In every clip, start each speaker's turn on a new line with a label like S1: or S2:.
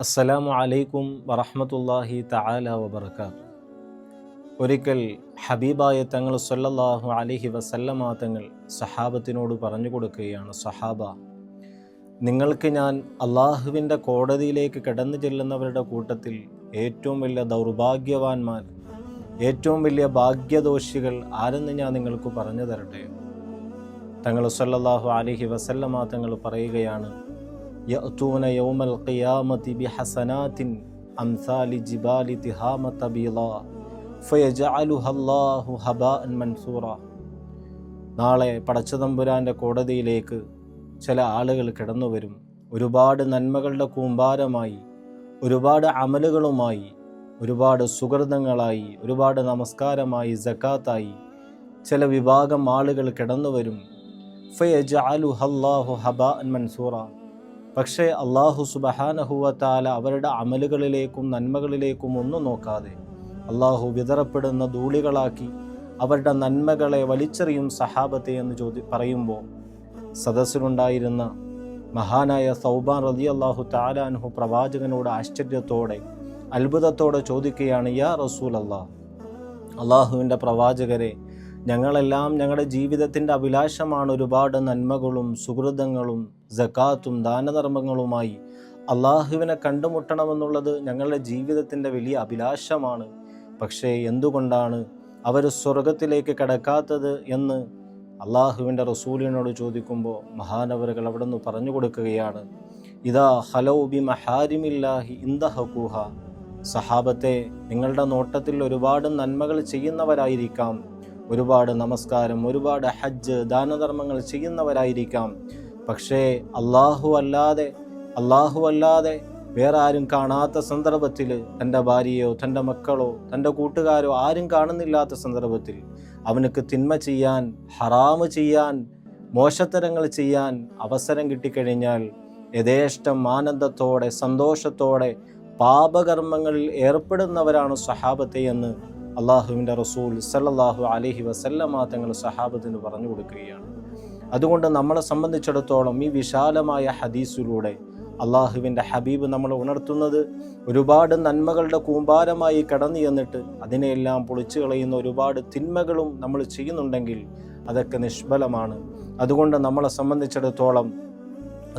S1: അസ്സലാമു അലൈക്കും വറഹ്മത്തുള്ളാഹി തആല വബറകാതുഹു. ഒരിക്കൽ ഹബീബായ തങ്ങൾ സല്ലല്ലാഹു അലൈഹി വസല്ലമ തങ്ങൾ സഹാബത്തിനോട് പറഞ്ഞു കൊടുക്കുകയാണ്, സഹാബ, നിങ്ങൾക്ക് ഞാൻ അള്ളാഹുവിൻ്റെ കോടതിയിലേക്ക് കടന്നു ചെല്ലുന്നവരുടെ കൂട്ടത്തിൽ ഏറ്റവും വലിയ ദൗർഭാഗ്യവാന്മാർ, ഏറ്റവും വലിയ ഭാഗ്യദോഷികൾ ആരെന്ന് ഞാൻ നിങ്ങൾക്ക് പറഞ്ഞു തരട്ടെ? തങ്ങൾ സല്ലല്ലാഹു അലൈഹി വസല്ലമ തങ്ങൾ പറയുകയാണ്, യഅ്തൂന യൗമൽ ഖിയാമത്തി ബിഹസനാത്തിൻ അംസാലി ജിബാലി തിഹാമത ബീളാ ഫയജഅലുഹ അല്ലാഹു ഹബാഅൻ മൻസൂറ. നാളെ പടച്ചതമ്പുരാൻ്റെ കോടതിയിലേക്ക് ചില ആളുകൾ കടന്നു വരും. ഒരുപാട് നന്മകളുടെ കൂമ്പാരമായി, ഒരുപാട് അമലുകളുമായി, ഒരുപാട് സുഹൃതങ്ങളായി, ഒരുപാട് നമസ്കാരമായി, സക്കാത്തായി ചില വിഭാഗം ആളുകൾ കടന്നു വരും. ഫയജഅലുഹ അല്ലാഹു ഹബാഅൻ മൻസൂറ. പക്ഷേ അള്ളാഹു സുബ്ഹാനഹു വ തആല അവരുടെ അമലുകളിലേക്കും നന്മകളിലേക്കും ഒന്നും നോക്കാതെ അള്ളാഹു വിതറപ്പെടുന്ന ധൂളികളാക്കി അവരുടെ നന്മകളെ വലിച്ചെറിയും സഹാബത്തെ എന്ന് പറയുമ്പോൾ സദസ്സിലുണ്ടായിരുന്ന മഹാനായ സൗബാൻ റളിയല്ലാഹു തആല അൻഹു പ്രവാചകനോട് ആശ്ചര്യത്തോടെ അത്ഭുതത്തോടെ ചോദിക്കുകയാണ്, യാ റസൂലല്ലാഹ്, അള്ളാഹുവിൻ്റെ പ്രവാചകരെ, ഞങ്ങളെല്ലാം ഞങ്ങളുടെ ജീവിതത്തിൻ്റെ അഭിലാഷമാണ് ഒരുപാട് നന്മകളും സുഹൃതങ്ങളും സക്കാത്തും ദാനധർമ്മങ്ങളുമായി അള്ളാഹുവിനെ കണ്ടുമുട്ടണമെന്നുള്ളത് ഞങ്ങളുടെ ജീവിതത്തിൻ്റെ വലിയ അഭിലാഷമാണ്. പക്ഷേ എന്തുകൊണ്ടാണ് അവർ സ്വർഗത്തിലേക്ക് കടക്കാത്തത് എന്ന് അള്ളാഹുവിൻ്റെ റസൂലിനോട് ചോദിക്കുമ്പോൾ മഹാനവറുകൾ അവിടെ നിന്ന് പറഞ്ഞു കൊടുക്കുകയാണ്, ഇദാ ഖലൗ ബി മഹാരിമില്ലാഹി ഇൻതഹഖൂഹ. സഹാബത്തെ, നിങ്ങളുടെ നോട്ടത്തിൽ ഒരുപാട് നന്മകൾ ചെയ്യുന്നവരായിരിക്കാം, ഒരുപാട് നമസ്കാരം, ഒരുപാട് ഹജ്ജ്, ദാനധർമ്മങ്ങൾ ചെയ്യുന്നവരായിരിക്കാം. പക്ഷേ അള്ളാഹു അല്ലാതെ വേറെ ആരും കാണാത്ത സന്ദർഭത്തിൽ, തൻ്റെ ഭാര്യയോ തൻ്റെ മക്കളോ തൻ്റെ കൂട്ടുകാരോ ആരും കാണുന്നില്ലാത്ത സന്ദർഭത്തിൽ അവനക്ക് തിന്മ ചെയ്യാൻ, ഹറാമ് ചെയ്യാൻ, മോശത്തരങ്ങൾ ചെയ്യാൻ അവസരം കിട്ടിക്കഴിഞ്ഞാൽ യഥേഷ്ടം ആനന്ദത്തോടെ സന്തോഷത്തോടെ പാപകർമ്മങ്ങളിൽ ഏർപ്പെടുന്നവരാണ് സഹാബത്തെ എന്ന് അള്ളാഹുവിൻ്റെ റസൂൽ സല്ലല്ലാഹു അലൈഹി വസല്ലമ തങ്ങൾ സഹാബത്തിന് പറഞ്ഞു കൊടുക്കുകയാണ്. അതുകൊണ്ട് നമ്മളെ സംബന്ധിച്ചിടത്തോളം ഈ വിശാലമായ ഹദീസിലൂടെ അള്ളാഹുവിൻ്റെ ഹബീബ് നമ്മളെ ഉണർത്തുന്നത്, ഒരുപാട് നന്മകളുടെ കൂമ്പാരമായി കടന്നു ചെന്നിട്ട് അതിനെയെല്ലാം പൊളിച്ചു കളയുന്ന ഒരുപാട് തിന്മകളും നമ്മൾ ചെയ്യുന്നുണ്ടെങ്കിൽ അതൊക്കെ നിഷ്ഫലമാണ്. അതുകൊണ്ട് നമ്മളെ സംബന്ധിച്ചിടത്തോളം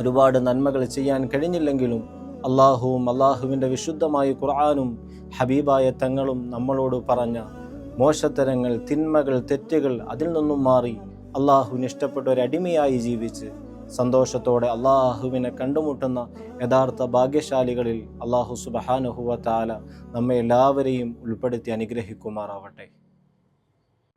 S1: ഒരുപാട് നന്മകൾ ചെയ്യാൻ കഴിഞ്ഞില്ലെങ്കിലും അള്ളാഹുവും അള്ളാഹുവിൻ്റെ വിശുദ്ധമായ ഖുർആനും ഹബീബായ തങ്ങളും നമ്മളോട് പറഞ്ഞ മോശത്തരങ്ങൾ, തിന്മകൾ, തെറ്റുകൾ അതിൽ നിന്നും മാറി അള്ളാഹുവിന് ഇഷ്ടപ്പെട്ട ഒരു അടിമയായി ജീവിച്ച് സന്തോഷത്തോടെ അള്ളാഹുവിനെ കണ്ടുമുട്ടുന്ന യഥാർത്ഥ ഭാഗ്യശാലികളിൽ അള്ളാഹു സുബ്ഹാനഹു വ തആല നമ്മെ എല്ലാവരെയും ഉൾപ്പെടുത്തി അനുഗ്രഹിക്കുമാറാവട്ടെ.